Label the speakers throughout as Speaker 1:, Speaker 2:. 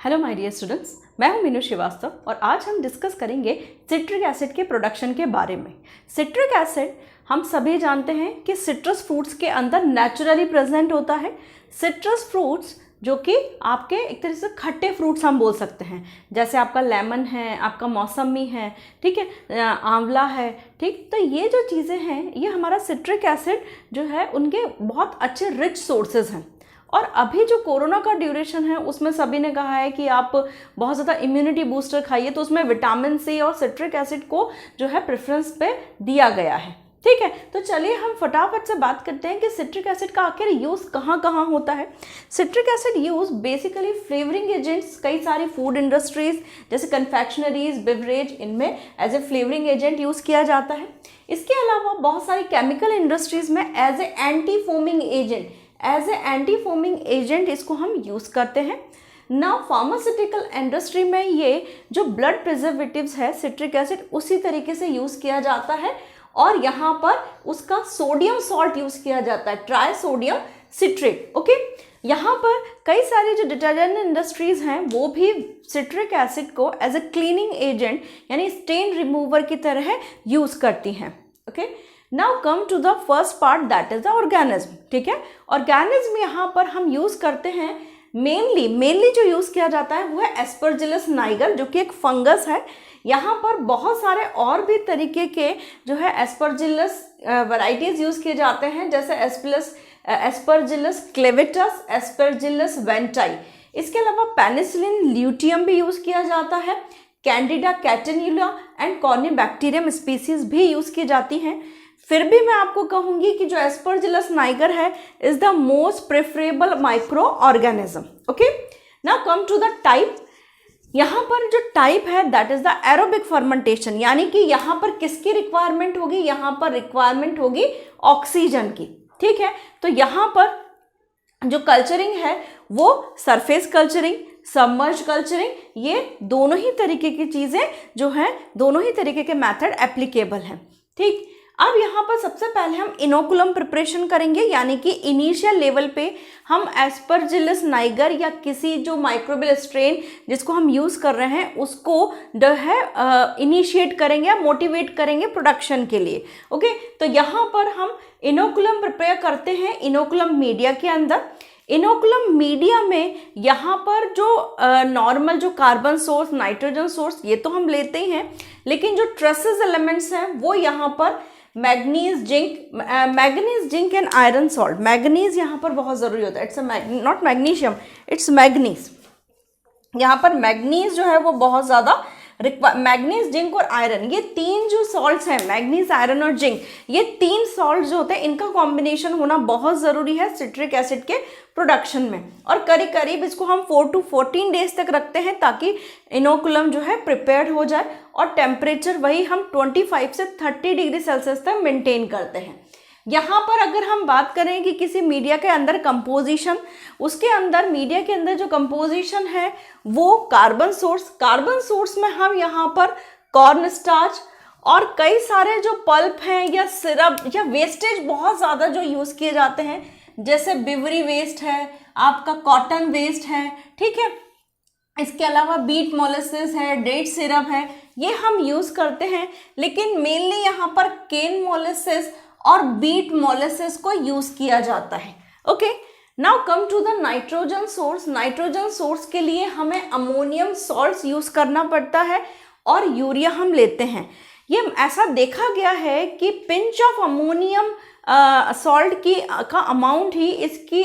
Speaker 1: Hello my dear students, मैं हूं मीनू श्रीवास्तव और आज हम डिस्कस करेंगे सिट्रिक एसिड के प्रोडक्शन के बारे में। सिट्रिक एसिड हम सभी जानते हैं कि सिट्रस फ्रूट्स के अंदर नेचुरली प्रेजेंट होता है। सिट्रस फ्रूट्स जो कि आपके एक तरह से खट्टे फ्रूट्स हम बोल सकते हैं, जैसे आपका लेमन है, आपका मौसमी है, ठीक है, आंवला है, ठीक। तो ये जो चीज़ें हैं ये हमारा सिट्रिक एसिड जो है उनके बहुत अच्छे रिच सोर्सेज हैं। और अभी जो कोरोना का ड्यूरेशन है उसमें सभी ने कहा है कि आप बहुत ज़्यादा इम्यूनिटी बूस्टर खाइए, तो उसमें विटामिन सी और सिट्रिक एसिड को जो है प्रेफरेंस पे दिया गया है, ठीक है। तो चलिए हम फटाफट से बात करते हैं कि सिट्रिक एसिड का आखिर यूज़ कहाँ कहाँ होता है। Citric acid use basically flavouring agents, कई सारी फूड इंडस्ट्रीज जैसे कन्फेक्शनरीज, बेवरेज, इनमें as a flavouring agent use किया जाता है। इसके अलावा बहुत सारी केमिकल इंडस्ट्रीज में as a anti foaming agent इसको हम यूज़ करते हैं। नाउ फार्मास्यूटिकल इंडस्ट्री में ये जो ब्लड प्रिजर्वेटिव्स है सिट्रिक एसिड उसी तरीके से यूज़ किया जाता है और यहाँ पर उसका सोडियम सॉल्ट यूज़ किया जाता है, ट्राई सोडियम सिट्रेट, ओके। यहाँ पर कई सारी जो डिटर्जेंट इंडस्ट्रीज हैं वो भी सिट्रिक एसिड को एज ए क्लीनिंग एजेंट यानी स्टेन रिमूवर की तरह यूज़ करती हैं, okay. Now come to the first part, that is the organism, ठीक है। ऑर्गेनिज्म यहाँ पर हम यूज़ करते हैं मेनली जो यूज़ किया जाता है वो है एस्परजिलस नाइगर, जो कि एक फंगस है। यहाँ पर बहुत सारे और भी तरीके के जो है एस्परजिलस वैराइटीज़ यूज़ किए जाते हैं, जैसे एस्परजिलस क्लेविटस, एस्परजिलस वेंटाई। इसके अलावा पेनिसिलिन ल्यूटियम भी यूज़ किया जाता है, कैंडिडा कैटेन्यूला एंड कॉर्निबैक्टीरियम स्पीसीज भी यूज़ की जाती हैं। फिर भी मैं आपको कहूँगी कि जो एस्परजिलस नाइगर है is the most preferable micro organism, okay. Now come to the type. यहाँ पर जो टाइप है that is the aerobic fermentation, यानी कि यहाँ पर किसकी रिक्वायरमेंट होगी, यहाँ पर रिक्वायरमेंट होगी ऑक्सीजन की, ठीक है। तो यहाँ पर जो कल्चरिंग है वो सरफेस कल्चरिंग, सबमर्ज कल्चरिंग, ये दोनों ही तरीके की चीज़ें जो हैं, दोनों ही तरीके के मेथड एप्लीकेबल हैं, ठीक। अब यहाँ पर सबसे पहले हम इनोकुलम प्रिपरेशन करेंगे, यानी कि इनिशियल लेवल पे हम एस्परजिलस नाइगर या किसी जो माइक्रोबियल स्ट्रेन जिसको हम यूज़ कर रहे हैं उसको जो है इनिशिएट करेंगे या मोटिवेट करेंगे प्रोडक्शन के लिए, ओके। तो यहाँ पर हम इनोकुलम प्रिपेयर करते हैं इनोकुलम मीडिया के अंदर। इनोकुलम मीडिया में यहाँ पर जो नॉर्मल जो कार्बन सोर्स, नाइट्रोजन सोर्स ये तो हम लेते ही हैं, लेकिन जो ट्रेसेस एलिमेंट्स हैं वो यहाँ पर manganese, zinc and iron salt. Manganese यहाँ पर बहुत ज़रूरी होता है, it's not magnesium, it's manganese. यहाँ पर मैग्नीज जो है वो बहुत ज़्यादा मैग्नीज, जिंक और आयरन, ये तीन जो सॉल्ट्स हैं, मैग्नीज, आयरन और जिंक, ये तीन सॉल्ट जो होते हैं इनका कॉम्बिनेशन होना बहुत ज़रूरी है सिट्रिक एसिड के प्रोडक्शन में। और करीब करीब इसको हम 4 to 14 डेज तक रखते हैं ताकि इनोकुलम जो है प्रिपेयर्ड हो जाए, और टेम्परेचर वही हम 25 से 30 डिग्री सेल्सियस तक मेंटेन करते हैं। यहाँ पर अगर हम बात करें कि किसी मीडिया के अंदर कंपोजिशन, उसके अंदर मीडिया के अंदर जो कंपोजिशन है वो कार्बन सोर्स में हम यहाँ पर कॉर्न स्टार्च और कई सारे जो पल्प हैं या सिरप या वेस्टेज बहुत ज़्यादा जो यूज़ किए जाते हैं, जैसे बिवरी वेस्ट है, आपका कॉटन वेस्ट है, ठीक है। इसके अलावा बीट मोलेसेस है, डेट सिरप है, ये हम यूज़ करते हैं, लेकिन मेनली यहाँ पर केन मोलेसेस और बीट मोलेसेस को यूज़ किया जाता है, okay. Now come to the nitrogen source. Nitrogen source के लिए हमें अमोनियम सॉल्ट्स यूज़ करना पड़ता है और यूरिया हम लेते हैं। ये ऐसा देखा गया है कि पिंच ऑफ अमोनियम सॉल्ट का अमाउंट ही इसकी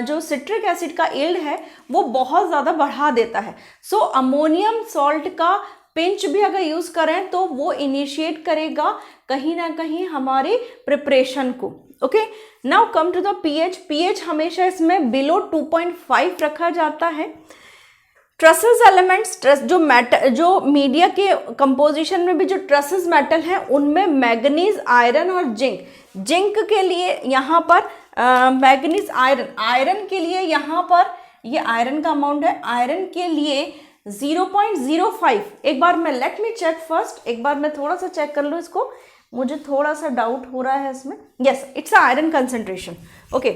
Speaker 1: जो सिट्रिक एसिड का यील्ड है वो बहुत ज़्यादा बढ़ा देता है। सो अमोनियम सॉल्ट का पिंच भी अगर यूज़ करें तो वो इनिशिएट करेगा कहीं ना कहीं हमारी प्रिपरेशन को, okay. Now come to the pH हमेशा इसमें बिलो 2.5 रखा जाता है। ट्रेसेस एलिमेंट्स, जो मीडिया के कंपोजिशन में भी जो ट्रेसेस मेटल हैं उनमें मैग्नीज, आयरन और जिंक के लिए यहाँ पर मैग्नीज, आयरन के लिए यहाँ पर ये आयरन का अमाउंट है, आयरन के लिए 0.05। एक बार मैं लेट मी चेक फर्स्ट, एक बार मैं थोड़ा सा चेक कर लूँ इसको, मुझे थोड़ा सा डाउट हो रहा है इसमें। Yes, it's iron concentration, okay.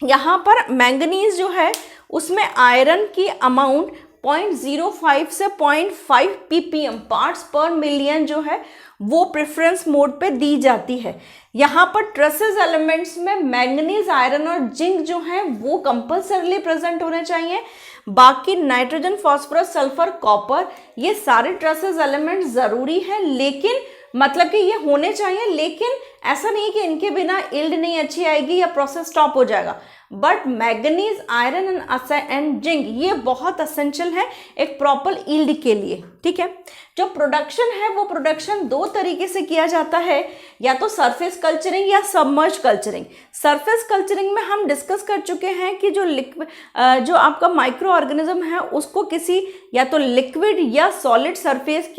Speaker 1: यहाँ पर मैंगनीज जो है उसमें आयरन की अमाउंट 0.05 से 0.5 ppm पार्ट्स पर मिलियन जो है वो प्रेफरेंस मोड पे दी जाती है। यहाँ पर ट्रेसेस एलिमेंट्स में मैंगनीज, आयरन और जिंक जो है वो कंपल्सरीली प्रेजेंट होने चाहिए। बाकी नाइट्रोजन, फास्फोरस, सल्फर, कॉपर ये सारे ट्रेसेस एलिमेंट्स ज़रूरी हैं, लेकिन मतलब कि ये होने चाहिए, लेकिन ऐसा नहीं कि इनके बिना यील्ड नहीं अच्छी आएगी या प्रोसेस स्टॉप हो जाएगा। But manganese, iron and zinc ये बहुत असेंशियल है एक प्रॉपर यील्ड के लिए। ठीक है, जो प्रोडक्शन है वो प्रोडक्शन दो तरीके से किया जाता है, या तो सरफेस कल्चरिंग या सबमर्ज कल्चरिंग। सरफेस कल्चरिंग में हम डिस्कस कर चुके हैं कि जो आपका माइक्रो ऑर्गेनिज्म है उसको किसी या तो लिक्विड या सॉलिड सरफेस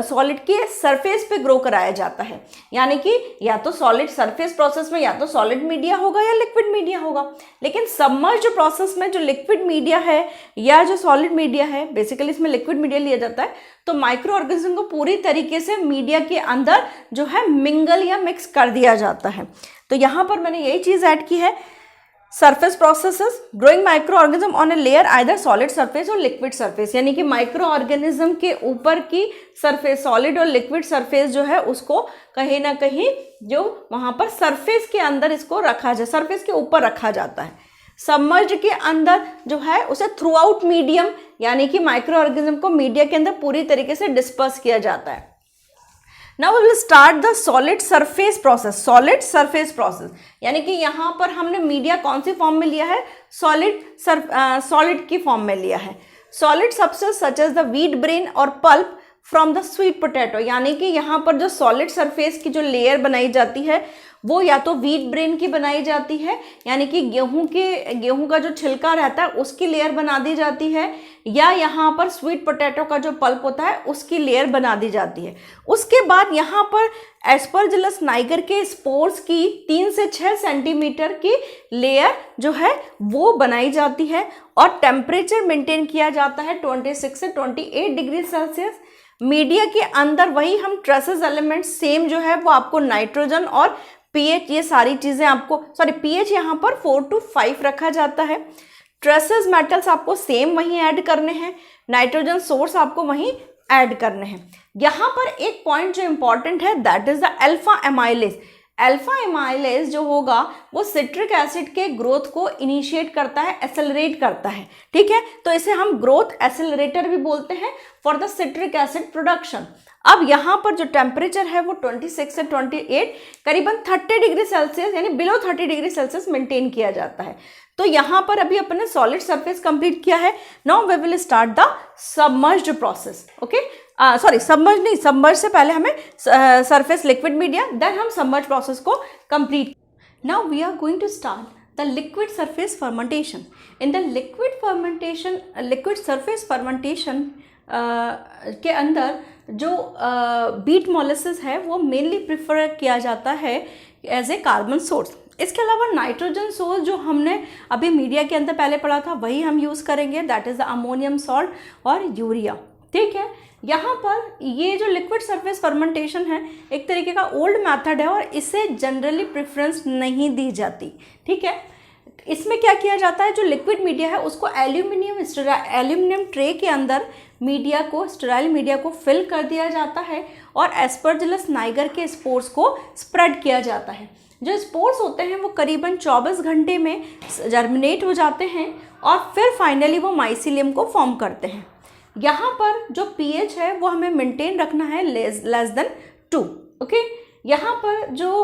Speaker 1: सॉलिड के सरफेस पे ग्रो कराया जाता है, यानी कि या तो सॉलिड सरफेस प्रोसेस में या तो सॉलिड मीडिया होगा या लिक्विड मीडिया होगा। लेकिन सबमर्ज प्रोसेस में जो लिक्विड मीडिया है या जो सॉलिड मीडिया है, बेसिकली इसमें लिक्विड मीडिया लिया जाता है, तो माइक्रो ऑर्गेनिज्म को पूरी तरीके से मीडिया के अंदर जो है मिंगल या मिक्स कर दिया जाता है। तो यहाँ पर मैंने यही चीज़ ऐड की है, surface processes growing micro organism on a layer either solid surface और लिक्विड सरफेस, यानी कि माइक्रो ऑर्गेनिज्म के ऊपर की सरफेस, सॉलिड और लिक्विड सरफेस जो है उसको कहीं ना कहीं जो वहाँ पर सरफेस के अंदर इसको रखा जाए, सरफेस के ऊपर रखा जाता है। सबमर्ज के अंदर जो है उसे थ्रू आउट मीडियम, यानी कि माइक्रो ऑर्गेनिज्म को मीडिया के अंदर पूरी तरीके से डिस्पर्स किया जाता है। Now we will start the solid surface process. Solid surface process यानी कि यहाँ पर हमने मीडिया कौन सी फॉर्म में लिया है, सॉलिड की फॉर्म में लिया है। Solid substance such as the wheat bran और pulp from the sweet potato, यानी कि यहाँ पर जो सॉलिड सरफेस की जो लेयर बनाई जाती है वो या तो व्हीट ब्रेन की बनाई जाती है, यानी कि गेहूं का जो छिलका रहता है उसकी लेयर बना दी जाती है, या यहाँ पर स्वीट पोटैटो का जो पल्प होता है उसकी लेयर बना दी जाती है। उसके बाद यहाँ पर एस्परजिलस नाइगर के स्पोर्स की 3 से 6 सेंटीमीटर की लेयर जो है वो बनाई जाती है, और टेम्परेचर मेंटेन किया जाता है 26 से 28 डिग्री सेल्सियस। मीडिया के अंदर वही हम ट्रेसेस एलिमेंट सेम जो है वो आपको नाइट्रोजन और पीएच, ये सारी चीज़ें आपको पीएच यहाँ पर 4 to 5 रखा जाता है। ट्रेसेस मेटल्स आपको सेम वहीं ऐड करने हैं, नाइट्रोजन सोर्स आपको वहीं ऐड करने हैं। यहाँ पर एक पॉइंट जो इंपॉर्टेंट है that is the alpha amylase. Alpha amylase जो होगा वो सिट्रिक एसिड के ग्रोथ को इनिशिएट करता है, एक्सेलरेट करता है। ठीक है, तो इसे हम ग्रोथ एक्सेलरेटर भी बोलते हैं for the citric acid production. अब यहाँ पर जो टेम्परेचर है वो 26 से 28 करीबन 30 डिग्री सेल्सियस यानी बिलो 30 डिग्री सेल्सियस मेंटेन किया जाता है। तो यहाँ पर अभी अपने सॉलिड सरफेस कंप्लीट किया है। Now we will start the submerged process. Okay, submerge नहीं, सबमर्ज से पहले हमें सरफेस लिक्विड मीडिया, देन हम सबमर्ज प्रोसेस को complete. Now we are going to start the liquid surface fermentation. In the liquid surface fermentation के अंदर जो beat molasses है वो मेनली प्रिफर किया जाता है एज ए कार्बन सोर्स। इसके अलावा नाइट्रोजन सोर्स जो हमने अभी मीडिया के अंदर पहले पढ़ा था वही हम यूज़ करेंगे, that is the ammonium salt और यूरिया। ठीक है, यहाँ पर ये जो लिक्विड सरफेस फर्मेंटेशन है एक तरीके का ओल्ड मेथड है और इसे जनरली प्रेफरेंस नहीं दी जाती। ठीक है, इसमें क्या किया जाता है, जो लिक्विड मीडिया है उसको एल्यूमिनियम ट्रे के अंदर स्टेराइल मीडिया को फिल कर दिया जाता है और एस्परजिलस नाइगर के स्पोर्स को स्प्रेड किया जाता है। जो स्पोर्स होते हैं वो करीबन 24 घंटे में जर्मिनेट हो जाते हैं और फिर फाइनली वो माइसीलियम को फॉर्म करते हैं। यहाँ पर जो पीएच है वो हमें मेंटेन रखना है लेस देन 2। ओके, यहाँ पर जो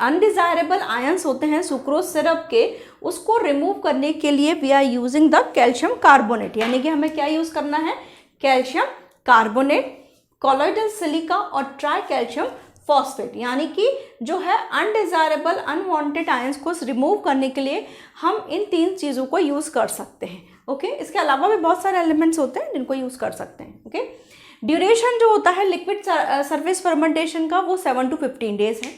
Speaker 1: अनडिजायरेबल आयंस होते हैं सुक्रोज सिरप के, उसको रिमूव करने के लिए we are using the calcium carbonate, यानी कि हमें क्या यूज़ करना है, कैल्शियम कार्बोनेट, कोलोइडल सिलिका और ट्राई कैल्शियम फॉस्फेट, यानी कि जो है अनडिजायरेबल अनवांटेड आयंस को रिमूव करने के लिए हम इन 3 चीज़ों को यूज़ कर सकते हैं। ओके, इसके अलावा भी बहुत सारे एलिमेंट्स होते हैं जिनको यूज़ कर सकते हैं। ओके, ड्यूरेशन जो होता है लिक्विड सरफेस फर्मेंटेशन का वो 7 to 15 डेज है।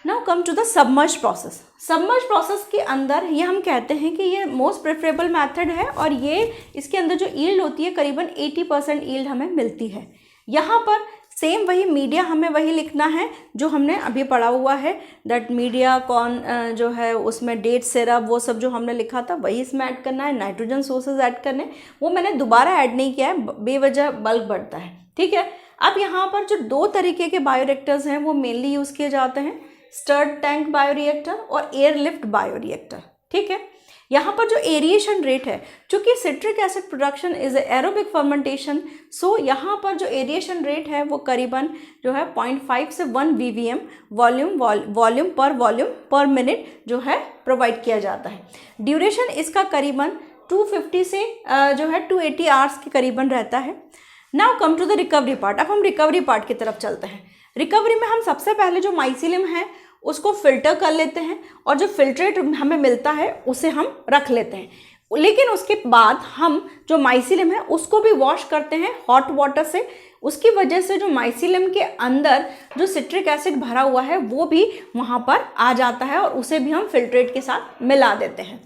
Speaker 1: Now come to the submerge process. Submerge process के अंदर ये हम कहते हैं कि ये मोस्ट प्रेफरेबल मेथड है और ये इसके अंदर जो यील्ड होती है करीबन 80% यील्ड हमें मिलती है। यहाँ पर सेम वही मीडिया हमें वही लिखना है जो हमने अभी पढ़ा हुआ है, दैट मीडिया कौन जो है उसमें डेट सिरप वो सब जो हमने लिखा था वही इसमें ऐड करना है। नाइट्रोजन सोर्सेज ऐड करने, वो मैंने दोबारा ऐड नहीं किया है, बेवजह बल्क बढ़ता है, ठीक है। अब यहाँ पर जो 2 तरीके के बायोरिएक्टर्स हैं वो मेनली यूज़ किए जाते हैं, स्टर्ड टैंक बायोरिएक्टर और एयरलिफ्ट बायोरिएक्टर, ठीक है। यहाँ पर जो एरिएशन रेट है, चूँकि citric acid production is aerobic fermentation, so यहाँ पर जो एरिएशन रेट है वो करीबन जो है 0.5 से 1 वीवीएम वॉल्यूम पर मिनट जो है प्रोवाइड किया जाता है। ड्यूरेशन इसका करीबन 250 से जो है 280 आवर्स के करीबन रहता है। Now come to the recovery part. अब हम रिकवरी पार्ट की तरफ चलते हैं। रिकवरी में हम सबसे पहले जो माइसिलियम है उसको फिल्टर कर लेते हैं और जो फिल्ट्रेट हमें मिलता है उसे हम रख लेते हैं, लेकिन उसके बाद हम जो माइसिलियम है उसको भी वॉश करते हैं हॉट वाटर से। उसकी वजह से जो माइसिलियम के अंदर जो सिट्रिक एसिड भरा हुआ है वो भी वहाँ पर आ जाता है और उसे भी हम फिल्ट्रेट के साथ मिला देते हैं।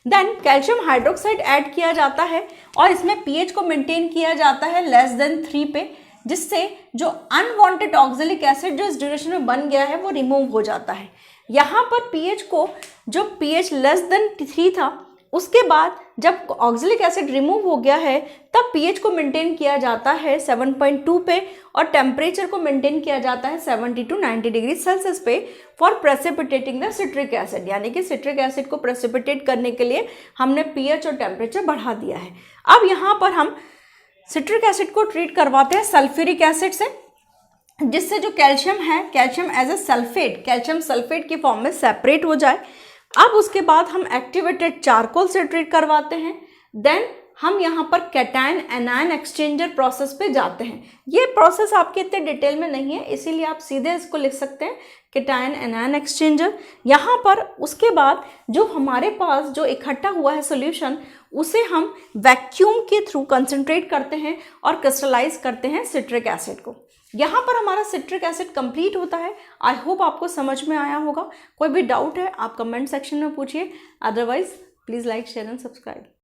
Speaker 1: देन कैल्शियम हाइड्रोक्साइड ऐड किया जाता है और इसमें पीएच को मेंटेन किया जाता है <3 पे, जिससे जो अनवांटेड ऑक्जेलिक एसिड जो इस ड्यूरेशन में बन गया है वो रिमूव हो जाता है। यहाँ पर पीएच को जो पीएच <3 था उसके बाद जब ऑक्जेलिक एसिड रिमूव हो गया है तब पीएच को मेंटेन किया जाता है 7.2 पे और टेम्परेचर को मेंटेन किया जाता है 70 to 90 डिग्री सेल्सियस पे for precipitating the citric acid, यानी कि सिट्रिक एसिड को प्रेसिपिटेट करने के लिए हमने पीएच और टेम्परेचर बढ़ा दिया है। अब यहाँ पर हम सिट्रिक एसिड को ट्रीट करवाते हैं सल्फ्यूरिक एसिड से, जिससे जो कैल्शियम है, calcium as a sulphate, calcium sulphate की फॉर्म में सेपरेट हो जाए। अब उसके बाद हम एक्टिवेटेड चारकोल से ट्रीट करवाते हैं। देन हम यहाँ पर कैटायन एनायन एक्सचेंजर प्रोसेस पे जाते हैं। ये प्रोसेस आपके इतने डिटेल में नहीं है, इसीलिए आप सीधे इसको लिख सकते हैं कैटायन एनायन एक्सचेंजर। यहाँ पर उसके बाद जो हमारे पास जो इकट्ठा हुआ है सॉल्यूशन उसे हम वैक्यूम के थ्रू कंसंट्रेट करते हैं और क्रिस्टलाइज करते हैं सिट्रिक एसिड को। यहाँ पर हमारा सिट्रिक एसिड कंप्लीट होता है। आई होप आपको समझ में आया होगा। कोई भी डाउट है आप कमेंट सेक्शन में पूछिए, otherwise please like share and subscribe.